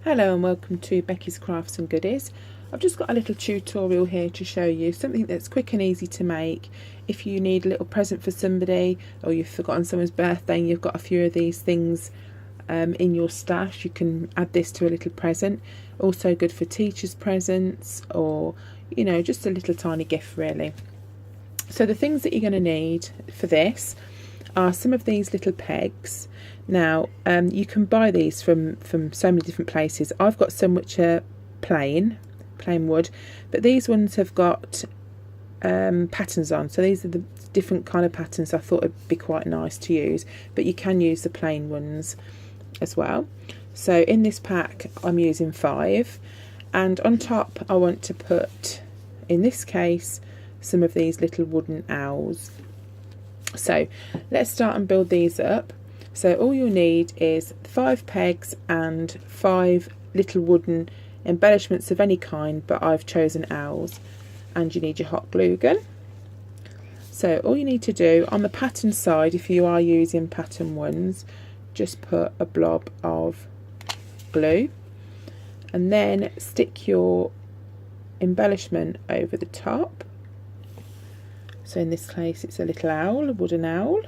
Hello and welcome to Becky's Crafts and Goodies. I've just got a little tutorial here to show you something that's quick and easy to make. If you need a little present for somebody, or you've forgotten someone's birthday and you've got a few of these things in your stash, you can add this to a little present. Also good for teachers' presents, or just a little tiny gift really. So the things that you're going to need for this are some of these little pegs. Now you can buy these from so many different places. I've got some which are plain wood, but these ones have got patterns on, so these are the different kind of patterns I thought would be quite nice to use, but you can use the plain ones as well. So in this pack I'm using 5, and on top I want to put, in this case, some of these little wooden owls. So let's start and build these up. So all you'll need is 5 pegs and 5 little wooden embellishments of any kind, but I've chosen owls, and you need your hot glue gun. So all you need to do on the pattern side, if you are using pattern ones, just put a blob of glue and then stick your embellishment over the top. So in this case it's a little owl, a wooden owl.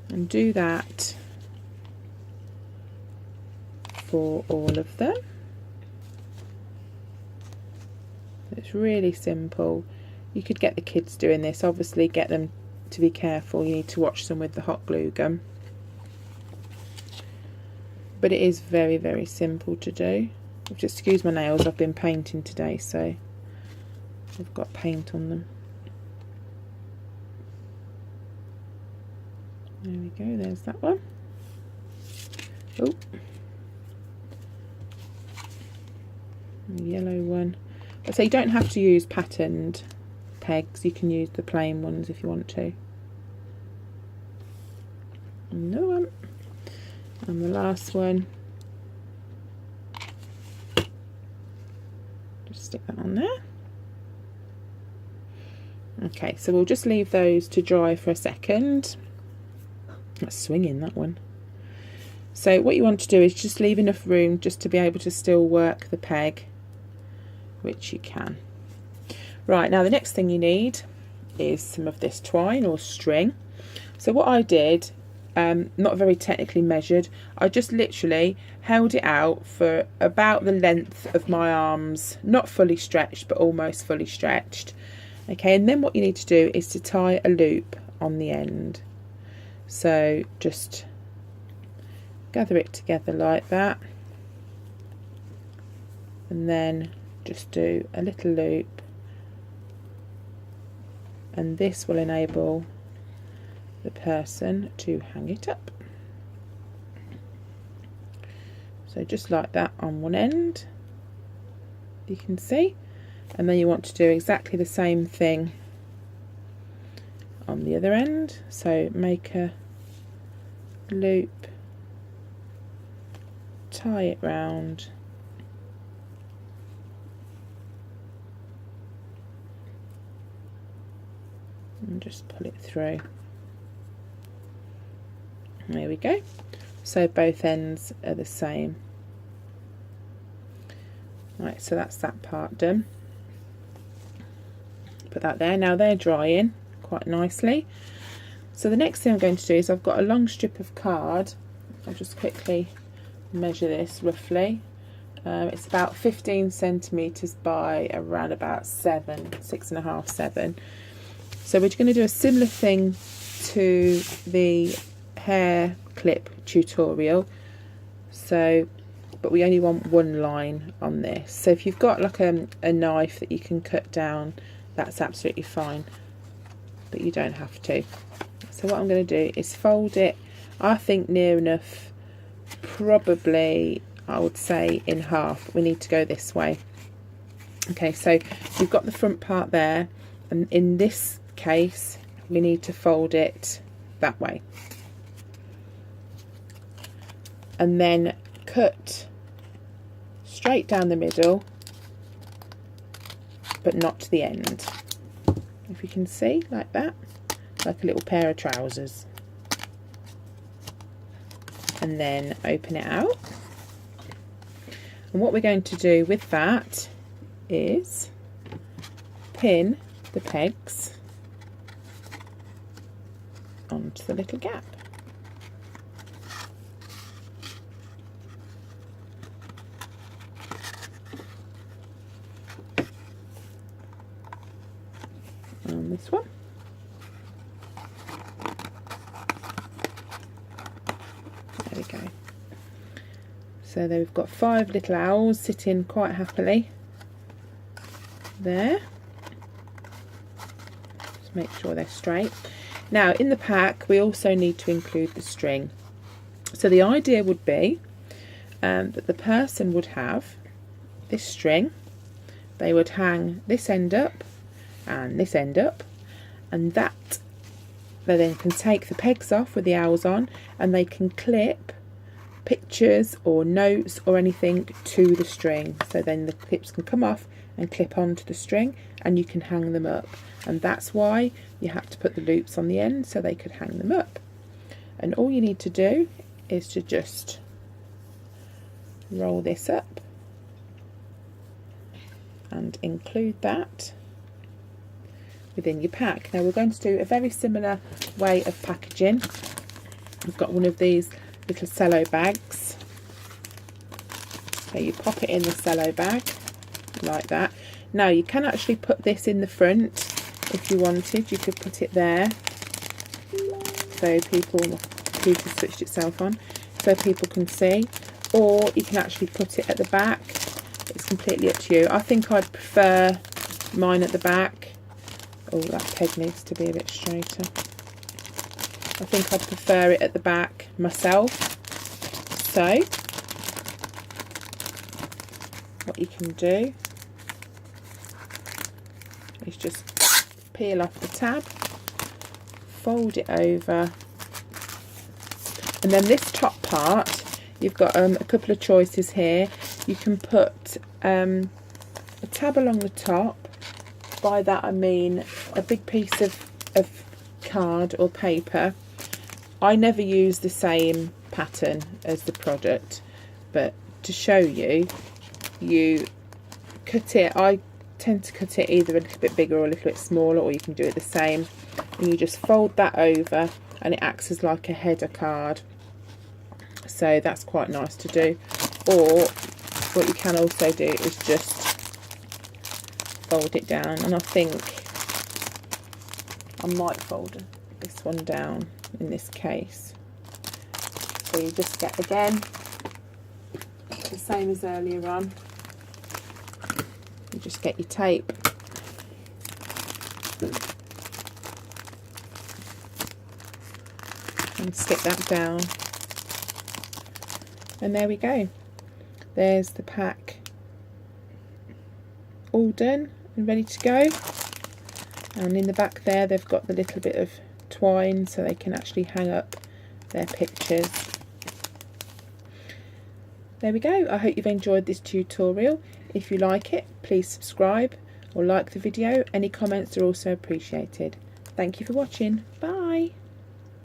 And do that for all of them. It's really simple. You could get the kids doing this. Obviously get them to be careful. You need to watch them with the hot glue gun. But it is very, very simple to do. Just excuse my nails, I've been painting today, so I've got paint on them. There we go, there's that one. Oh, the yellow one. So you don't have to use patterned pegs, you can use the plain ones if you want to. Another one. And the last one. Just stick that on there. Okay, so we'll just leave those to dry for a second. That's swinging, that one. So what you want to do is just leave enough room just to be able to still work the peg, which you can. Right, now the next thing you need is some of this twine or string. So what I did, not very technically measured, I just literally held it out for about the length of my arms, not fully stretched but almost fully stretched. Okay, and then what you need to do is to tie a loop on the end. So just gather it together like that, and then just do a little loop, and this will enable the person to hang it up. So just like that on one end, you can see, and then you want to do exactly the same thing on the other end. So make a loop, tie it round, and just pull it through. There we go. So both ends are the same. Right, so that's that part done. Put that there. Now they're drying quite nicely. So the next thing I'm going to do is, I've got a long strip of card. I'll just quickly measure this roughly. It's about 15 centimeters by around about 6.5, 7. So we're going to do a similar thing to the hair clip tutorial. So, but we only want one line on this. So if you've got like a knife that you can cut down, that's absolutely fine, but you don't have to. So what I'm going to do is fold it, I think near enough, probably I would say in half. We need to go this way. Okay, so you've got the front part there, and in this case we need to fold it that way, and then cut straight down the middle, but not to the end. If you can see, like that, like a little pair of trousers. And then open it out And what we're going to do with that is pin the pegs onto the little gap. On this one. There we go. So there we've got 5 little owls sitting quite happily there. Just make sure they're straight. Now in the pack we also need to include the string. So the idea would be that the person would have this string, they would hang this end up and this end up, and that they then can take the pegs off with the owls on, and they can clip pictures or notes or anything to the string. So then the clips can come off and clip onto the string, and you can hang them up. And that's why you have to put the loops on the end, so they could hang them up. And all you need to do is to just roll this up and include that within your pack. Now we're going to do a very similar way of packaging. We've got one of these little cello bags. So you pop it in the cello bag like that. Now you can actually put this in the front if you wanted. You could put it there so people, the computer switched itself on, so people can see, or you can actually put it at the back. It's completely up to you. I think I'd prefer mine at the back. Oh, that peg needs to be a bit straighter. I think I'd prefer it at the back myself. So what you can do is just peel off the tab, fold it over, and then this top part, you've got a couple of choices here. You can put a tab along the top. By that I mean a big piece of card or paper. I never use the same pattern as the product, but to show you, you cut it, I tend to cut it either a little bit bigger or a little bit smaller, or you can do it the same, and you just fold that over and it acts as like a header card. So that's quite nice to do. Or what you can also do is just fold it down, and I think I might fold this one down in this case. So you just get, again, the same as earlier on, you just get your tape and stick that down, and there we go. There's the pack all done and ready to go. And in the back there they've got the little bit of twine so they can actually hang up their pictures. There we go. I hope you've enjoyed this tutorial. If you like it, please subscribe or like the video. Any comments are also appreciated. Thank you for watching. Bye.